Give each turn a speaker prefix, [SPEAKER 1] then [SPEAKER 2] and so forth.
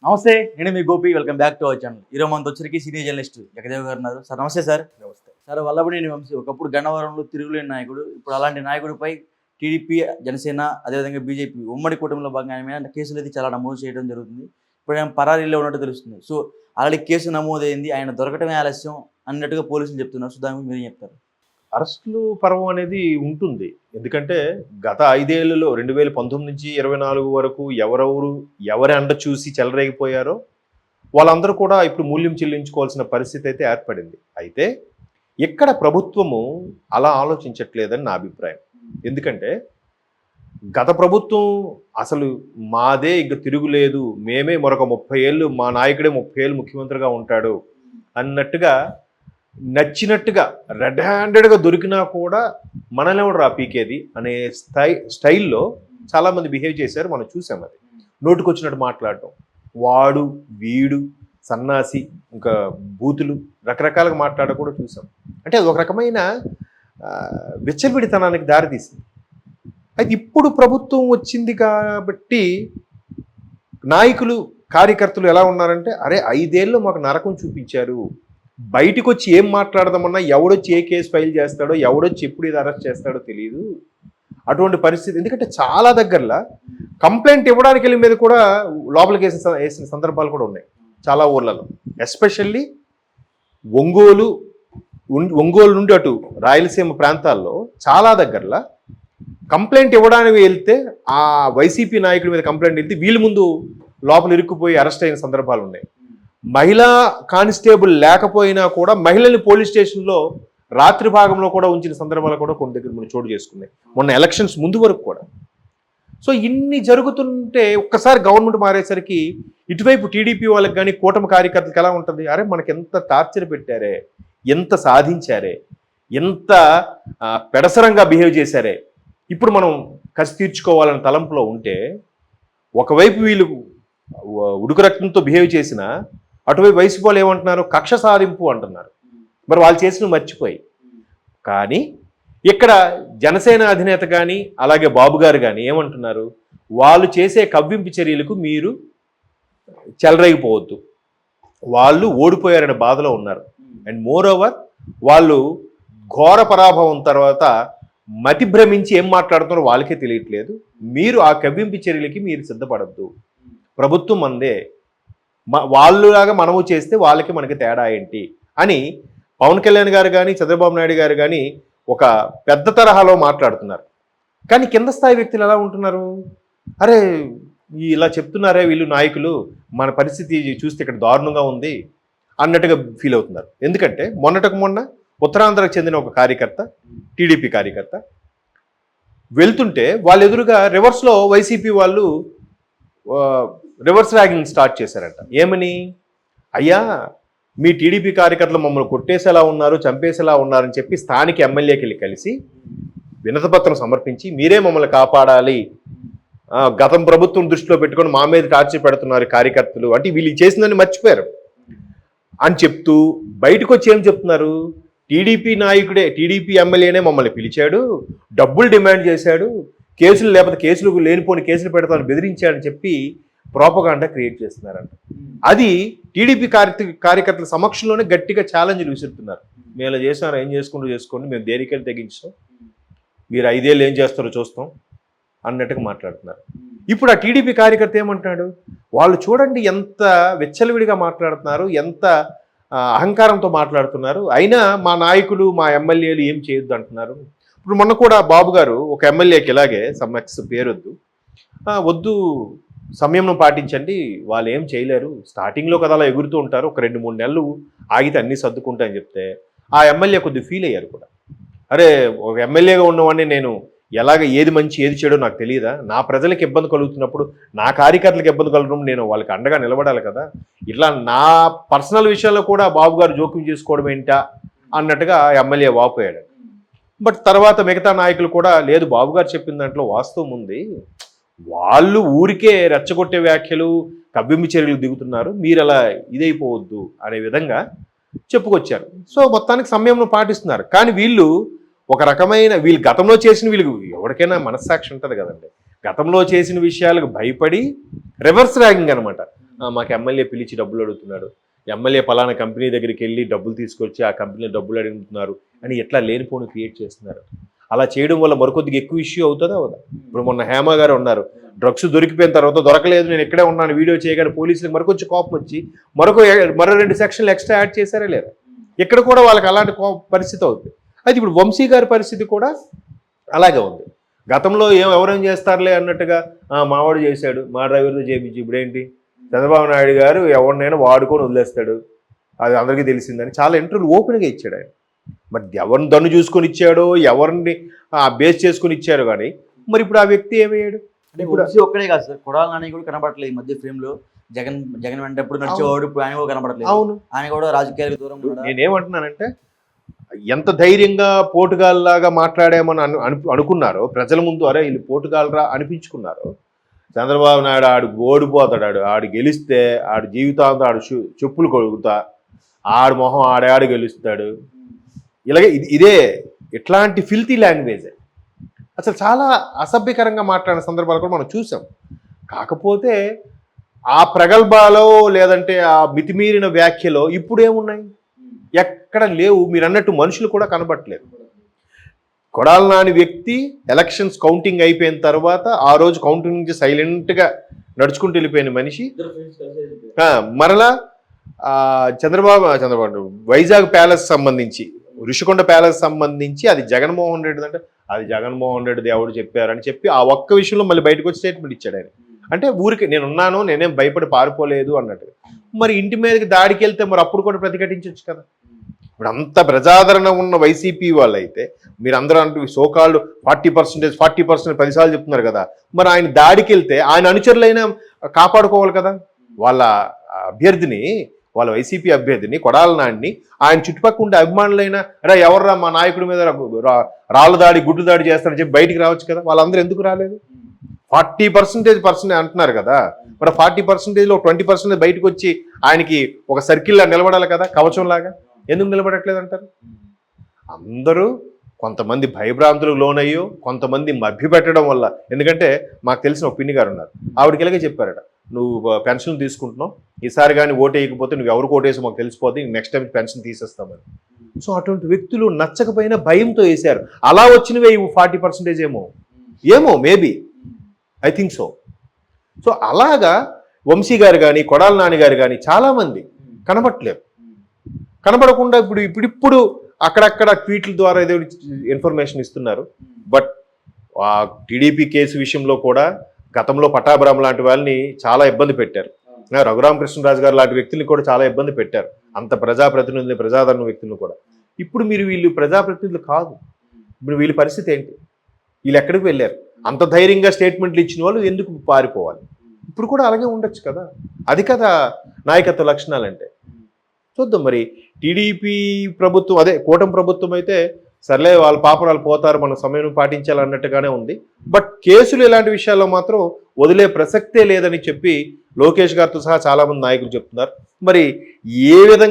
[SPEAKER 1] నమస్తే, నేను మీ Gopi. Welcome back to our channel. ఈరోజు మనతో వచ్చరికి సీనియర్ జర్నలిస్ట్ జగదేవ్ గారు ఉన్నారు. సార్ నమస్తే. సార్
[SPEAKER 2] నమస్తే.
[SPEAKER 1] సార్, వల్లభనేని వంశీ ఒకప్పుడు గన్నవరంలో తిరుగులేని నాయకుడు. ఇప్పుడు అలాంటి నాయకుడిపై టీడీపీ, జనసేన, అదేవిధంగా బీజేపీ ఉమ్మడి కూటమిలో భాగంగా ఆయన మీద కేసులు అయితే చాలా నమోదు చేయడం జరుగుతుంది. ఇప్పుడు ఆయన పరారీలో ఉన్నట్టు తెలుస్తుంది. సో ఆల్రెడీ కేసు నమోదైంది, ఆయన దొరకటమే ఆలస్యం అన్నట్టుగా పోలీసులు చెప్తున్నారు. సో దాని గురించి మీరు చెప్తారు?
[SPEAKER 2] అరెస్టులు పర్వం అనేది ఉంటుంది. ఎందుకంటే గత 5 ఏళ్లలో 2019 నుంచి 24 వరకు ఎవరి అండ చూసి చెలరేగిపోయారో వాళ్ళందరూ కూడా ఇప్పుడు మూల్యం చెల్లించుకోవాల్సిన పరిస్థితి అయితే ఏర్పడింది. అయితే ఎక్కడ ప్రభుత్వము అలా ఆలోచించట్లేదని నా అభిప్రాయం. ఎందుకంటే గత ప్రభుత్వం అసలు మాదే ఇంక తిరుగులేదు, మేమే మరొక 30 ఏళ్ళు, మా నాయకుడే 30 ఏళ్ళు ముఖ్యమంత్రిగా ఉంటాడు అన్నట్టుగా నచ్చినట్టుగా రెడ్ హ్యాండెడ్గా దొరికినా కూడా మనల్ని రా పీకేది అనే స్టైల్లో చాలామంది బిహేవ్ చేశారు. మనం చూసాం. అది నోటుకొచ్చినట్టు మాట్లాడటం, వాడు వీడు సన్నాసి, ఇంకా బూతులు రకరకాలుగా మాట్లాడడం కూడా చూసాం. అంటే అది ఒక రకమైన విచ్చలవిడితనానికి దారితీసింది. అయితే ఇప్పుడు ప్రభుత్వం వచ్చింది కాబట్టి నాయకులు, కార్యకర్తలు ఎలా ఉన్నారంటే, అరే 5 ఏళ్ళు మాకు నరకం చూపించారు, బయటకు వచ్చి ఏం మాట్లాడదామన్నా ఎవడొచ్చి ఏ కేసు ఫైల్ చేస్తాడో, ఎవడొచ్చి ఎప్పుడు ఇది అరెస్ట్ చేస్తాడో తెలియదు. అటువంటి పరిస్థితి. ఎందుకంటే చాలా దగ్గరలో కంప్లైంట్ ఇవ్వడానికి వెళ్ళి మీద కూడా లోపలికి వేసిన సందర్భాలు కూడా ఉన్నాయి చాలా ఊర్లలో. ఎస్పెషల్లీ ఒంగోలు నుండి అటు రాయలసీమ ప్రాంతాల్లో చాలా దగ్గరలో కంప్లైంట్ ఇవ్వడానికి వెళ్తే ఆ వైసీపీ నాయకుడి మీద కంప్లైంట్ వెళ్తే వీళ్ళ ముందు లోపల ఇరుక్కుపోయి అరెస్ట్ అయిన సందర్భాలు ఉన్నాయి. మహిళా కానిస్టేబుల్ లేకపోయినా కూడా మహిళల్ని పోలీస్ స్టేషన్లో రాత్రి భాగంలో కూడా ఉంచిన సందర్భాలు కూడా కొన్ని దగ్గర మనం చోటు చేసుకున్నాయి, మొన్న ఎలక్షన్స్ ముందు వరకు కూడా. సో ఇన్ని జరుగుతుంటే ఒక్కసారి గవర్నమెంట్ మారేసరికి ఇటువైపు టీడీపీ వాళ్ళకి కానీ కూటమి కార్యకర్తలకు ఎలా ఉంటుంది, అరే మనకి ఎంత టార్చర్ పెట్టారే, ఎంత సాధించారే, ఎంత పెడసరంగా బిహేవ్ చేశారే, ఇప్పుడు మనం కసి తీర్చుకోవాలని తలంపులో ఉంటే, ఒకవైపు వీళ్ళు ఉడుకు రక్తంతో బిహేవ్ చేసిన అటువైపు వయసు వాళ్ళు ఏమంటున్నారు, కక్ష సాధింపు అంటున్నారు. మరి వాళ్ళు చేసిన మర్చిపోయి. కానీ ఇక్కడ జనసేన అధినేత కానీ అలాగే బాబు గారు కానీ ఏమంటున్నారు, వాళ్ళు చేసే కవ్వింపు చర్యలకు మీరు చెలరేగిపోవద్దు, వాళ్ళు ఓడిపోయారనే బాధలో ఉన్నారు. అండ్ మోర్ ఓవర్ వాళ్ళు ఘోర పరాభవం తర్వాత మతి భ్రమించి ఏం మాట్లాడుతున్నారో వాళ్ళకే తెలియట్లేదు. మీరు ఆ కవ్వింపు చర్యలకి మీరు సిద్ధపడద్దు, ప్రభుత్వం అందే, వాళ్ళులాగా మనము చేస్తే వాళ్ళకి మనకి తేడా ఏంటి అని పవన్ కళ్యాణ్ గారు కానీ చంద్రబాబు నాయుడు గారు కానీ ఒక పెద్ద తరహాలో మాట్లాడుతున్నారు. కానీ కింద స్థాయి వ్యక్తులు ఎలా ఉంటున్నారు, అరే ఇలా చెప్తున్నారే వీళ్ళు నాయకులు, మన పరిస్థితి చూస్తే ఇక్కడ దారుణంగా ఉంది అన్నట్టుగా ఫీల్ అవుతున్నారు. ఎందుకంటే మొన్న ఉత్తరాంధ్రకు చెందిన ఒక కార్యకర్త, టీడీపీ కార్యకర్త వెళ్తుంటే వాళ్ళ ఎదురుగా రివర్స్లో వైసీపీ వాళ్ళు రివర్స్ ర్యాగింగ్ స్టార్ట్ చేశారంట. ఏమని, అయ్యా మీ టీడీపీ కార్యకర్తలు మమ్మల్ని కొట్టేసేలా ఉన్నారు, చంపేసేలా ఉన్నారని చెప్పి స్థానిక ఎమ్మెల్యేకి వెళ్ళి కలిసి వినతిపత్రం సమర్పించి మీరే మమ్మల్ని కాపాడాలి, గతం ప్రభుత్వం దృష్టిలో పెట్టుకొని మా మీద టార్చర్ పెడుతున్నారు కార్యకర్తలు అంటే, వీళ్ళు చేసిందని మర్చిపోయారు అని చెప్తూ బయటకు వచ్చి ఏం చెప్తున్నారు, టీడీపీ నాయకుడే, టీడీపీ ఎమ్మెల్యేనే మమ్మల్ని పిలిచాడు, డబ్బులు డిమాండ్ చేశాడు, కేసులు లేకపోతే కేసులు లేనిపోని కేసులు పెడతామని బెదిరించాడని చెప్పి ప్రోపగాండా క్రియేట్ చేస్తున్నారంట. అది టీడీపీ కార్యకర్తల సమక్షంలోనే గట్టిగా ఛాలెంజ్లు విసురుతున్నారు. మేము ఇలా చేసాం, ఏం చేసుకోండి, మేము దేనికైనా తెగించాం, మీరు 5 ఏళ్ళు ఏం చేస్తారో చూస్తాం అన్నట్టుగా మాట్లాడుతున్నారు. ఇప్పుడు ఆ టీడీపీ కార్యకర్త ఏమంటున్నాడు, వాళ్ళు చూడండి ఎంత విచ్చలవిడిగా మాట్లాడుతున్నారు, ఎంత అహంకారంతో మాట్లాడుతున్నారు, అయినా మా నాయకులు మా ఎమ్మెల్యేలు ఏం చేయొద్దు అంటున్నారు. ఇప్పుడు మొన్న కూడా బాబు గారు ఒక ఎమ్మెల్యేకి ఇలాగే సమ్మెక్స్ పేరొద్దు, వద్దు సమయంను పాటించండి, వాళ్ళు ఏం చేయలేరు, స్టార్టింగ్లో కదా అలా ఎగురుతూ ఉంటారు, ఒక 2-3 నెలలు ఆగితే అన్నీ సర్దుకుంటాయని చెప్తే ఆ ఎమ్మెల్యే కొద్దిగా ఫీల్ అయ్యారు కూడా. అరే ఒక ఎమ్మెల్యేగా ఉన్నవాడిని నేను ఎలాగ ఏది మంచి ఏది చెడో నాకు తెలియదా, నా ప్రజలకు ఇబ్బంది కలుగుతున్నప్పుడు, నా కార్యకర్తలకు ఇబ్బంది కలుగుతున్నప్పుడు నేను వాళ్ళకి అండగా నిలబడాలి కదా, ఇట్లా నా పర్సనల్ విషయాల్లో కూడా బాబు గారు జోక్యం చేసుకోవడం ఏంటా అన్నట్టుగా ఎమ్మెల్యే వాపోయాడు. బట్ తర్వాత మిగతా నాయకులు కూడా లేదు, బాబు గారు చెప్పిన దాంట్లో వాస్తవం ఉంది, వాళ్ళు ఊరికే రెచ్చగొట్టే వ్యాఖ్యలు కవ్వింపు చర్యలు దిగుతున్నారు, మీరు అలా ఇదైపోవద్దు అనే విధంగా చెప్పుకొచ్చారు. సో మొత్తానికి సమయంలో పాటిస్తున్నారు. కానీ వీళ్ళు ఒక రకమైన వీళ్ళు గతంలో చేసిన వీళ్ళకి ఎవరికైనా మనస్సాక్షి ఉంటుంది కదండి, గతంలో చేసిన విషయాలకు భయపడి రివర్స్ ర్యాగింగ్ అనమాట, మాకు ఎమ్మెల్యే పిలిచి డబ్బులు అడుగుతున్నాడు, ఎమ్మెల్యే పలానా కంపెనీ దగ్గరికి వెళ్ళి డబ్బులు తీసుకొచ్చి ఆ కంపెనీలో డబ్బులు అడుగుతున్నారు అని ఎట్లా లేనిపోని క్రియేట్ చేస్తున్నారు. అలా చేయడం వల్ల మరికొద్దిగా ఎక్కువ ఇష్యూ అవుతుందా అవుదా? ఇప్పుడు మొన్న హేమ గారు ఉన్నారు, డ్రగ్స్ దొరికిపోయిన తర్వాత దొరకలేదు నేను ఇక్కడే ఉన్నాను వీడియో చేయగానే పోలీసులకు మరికొంచెం కోపం వచ్చి మరో 2 సెక్షన్లు ఎక్స్ట్రా యాడ్ చేశారా లేదా? ఇక్కడ కూడా వాళ్ళకి అలాంటి పరిస్థితి అవుతుంది. అయితే ఇప్పుడు వంశీ గారి పరిస్థితి కూడా అలాగే ఉంది. గతంలో ఎవరేం చేస్తారులే అన్నట్టుగా మావాడు చేశాడు, మా డ్రైవర్తో చేయించి ఇప్పుడేంటి చంద్రబాబు నాయుడు గారు ఎవరినైనా వాడుకొని వదిలేస్తాడు, అది అందరికీ తెలిసిందని చాలా ఇంటర్వ్యూలు ఓపెన్గా ఇచ్చాడు ఆయన. మరి ఎవరిని దన్ను చూసుకొని ఇచ్చాడో, ఎవరిని బేస్ చేసుకుని ఇచ్చారు కానీ మరి ఇప్పుడు ఆ వ్యక్తి ఏమయ్యాడు?
[SPEAKER 1] అంటే ఇప్పుడు ఒక్కడే కాదు సార్, కొడాలి నాని కూడా కనబడట్లేదు ఈ మధ్య ఫ్రేమ్ లో. జగన్ వెంట ఎప్పుడు నడిచేవాడు, ఇప్పుడు ఆయన కూడా కనబడట్లేదు.
[SPEAKER 2] అవును,
[SPEAKER 1] ఆయన కూడా రాజకీయాలకు దూరం.
[SPEAKER 2] నేనేమంటున్నానంటే ఎంత ధైర్యంగా పోటుగాల్ లాగా మాట్లాడామని అనుకున్నారో ప్రజల ముందు, అరే వీళ్ళు పోటుగాలరా అనిపించుకున్నారు. చంద్రబాబు నాయుడు ఆడు ఓడిపోతాడు, ఆడు గెలిస్తే ఆడు జీవితాంతం ఆడు చెప్పులు కొడుకుతా, ఆడు మొహం ఆడాడు గెలుస్తాడు, ఇలాగే ఇదే ఇట్లాంటి ఫిల్తీ లాంగ్వేజ్ అసలు చాలా అసభ్యకరంగా మాట్లాడిన సందర్భాలు కూడా మనం చూసాం. కాకపోతే ఆ ప్రగల్భాలో లేదంటే ఆ మితిమీరిన వ్యాఖ్యలో ఇప్పుడు ఏమున్నాయి? ఎక్కడ లేవు. మీరు అన్నట్టు మనుషులు కూడా కనబట్టలేదు. కొడాలి నాని వ్యక్తి ఎలక్షన్స్ కౌంటింగ్ అయిపోయిన తర్వాత ఆ రోజు కౌంటింగ్ నుంచి సైలెంట్గా నడుచుకుంటూ వెళ్ళిపోయిన మనిషి మరలా చంద్రబాబు వైజాగ్ ప్యాలెస్ సంబంధించి, ఋషికొండ ప్యాలెస్ సంబంధించి అది జగన్మోహన్ రెడ్డి అంటే అది జగన్మోహన్ రెడ్డి ఎవరు చెప్పారని చెప్పి ఆ ఒక్క విషయంలో మళ్ళీ బయటకు వచ్చి స్టేట్మెంట్ ఇచ్చాడు ఆయన. అంటే ఊరికి నేనున్నాను, నేనేం భయపడి పారిపోలేదు అన్నట్టుగా. మరి ఇంటి మీదకి దాడికి వెళ్తే మరి అప్పుడు కూడా ప్రతిఘటించవచ్చు కదా. ఇప్పుడు అంత ప్రజాదరణ ఉన్న వైసీపీ వాళ్ళు అయితే మీరు అందరూ అంటూ సోకాళ్ళు 40% 10సార్లు చెప్తున్నారు కదా. మరి ఆయన దాడికి వెళ్తే ఆయన అనుచరులైనా కాపాడుకోవాలి కదా వాళ్ళ అభ్యర్థిని, వాళ్ళ వైసీపీ అభ్యర్థిని కొడాలి నాన్ని. ఆయన చుట్టుపక్కల ఉండే అభిమానులైనా రా ఎవర్రా మా నాయకుడి మీద రాళ్ళ దాడి గుడ్లు దాడి చేస్తారని చెప్పి బయటికి రావచ్చు కదా. వాళ్ళందరూ ఎందుకు రాలేదు? 40% అంటున్నారు కదా. మరి 40%లో 20% బయటకు వచ్చి ఆయనకి ఒక సర్కిల్లా నిలబడాలి కదా, కవచంలాగా. ఎందుకు నిలబడట్లేదు అంటారు? అందరూ కొంతమంది భయభ్రాంతులకు లోనయ్యో, కొంతమంది మభ్యపెట్టడం వల్ల. ఎందుకంటే మాకు తెలిసిన ఒక పిన్ని గారు ఉన్నారు, ఆవిడకి ఇలాగే చెప్పారట, నువ్వు పెన్షన్ తీసుకుంటున్నావు, ఈసారి కానీ ఓటు వేయకపోతే నువ్వు ఎవరికి ఓటేసి మాకు తెలిసిపోతే నెక్స్ట్ టైం పెన్షన్ తీసేస్తామని. సో అటువంటి వ్యక్తులు నచ్చకపోయినా భయంతో వేశారు. అలా వచ్చినవే 40% ఏమో maybe, I think so. So అలాగా వంశీ గారు కానీ కొడాలి నాని గారు కానీ చాలామంది కనబట్టలేరు. కనబడకుండా ఇప్పుడు అక్కడక్కడ ట్వీట్ల ద్వారా ఏదో ఇన్ఫర్మేషన్ ఇస్తున్నారు. బట్ ఆ టీడీపీ కేసు విషయంలో కూడా గతంలో పటాభిరామ్ లాంటి వాళ్ళని చాలా ఇబ్బంది పెట్టారు. రఘురామకృష్ణరాజు గారు లాంటి వ్యక్తుల్ని కూడా చాలా ఇబ్బంది పెట్టారు. అంత ప్రజాప్రతినిధులు, ప్రజాదరణ వ్యక్తులను కూడా. ఇప్పుడు వీళ్ళు ప్రజాప్రతినిధులు కాదు. ఇప్పుడు వీళ్ళ పరిస్థితి ఏంటి? వీళ్ళు ఎక్కడికి వెళ్ళారు? అంత ధైర్యంగా స్టేట్మెంట్లు ఇచ్చిన వాళ్ళు ఎందుకు పారిపోవాలి? ఇప్పుడు కూడా అలాగే ఉండొచ్చు కదా. అది కదా నాయకత్వ లక్షణాలంటే. చూద్దాం మరి. టీడీపీ ప్రభుత్వం, అదే కూటమి ప్రభుత్వం అయితే సర్లే వాళ్ళ పాపరాలు పోతారు, మన సమయం పాటించాలన్నట్టుగానే ఉంది. బట్ కేసులు ఇలాంటి విషయాల్లో మాత్రం వదిలే ప్రసక్తే లేదని చెప్పి లోకేష్ గారితో సహా చాలామంది నాయకులు చెప్తున్నారు. మరి ఏ విధంగా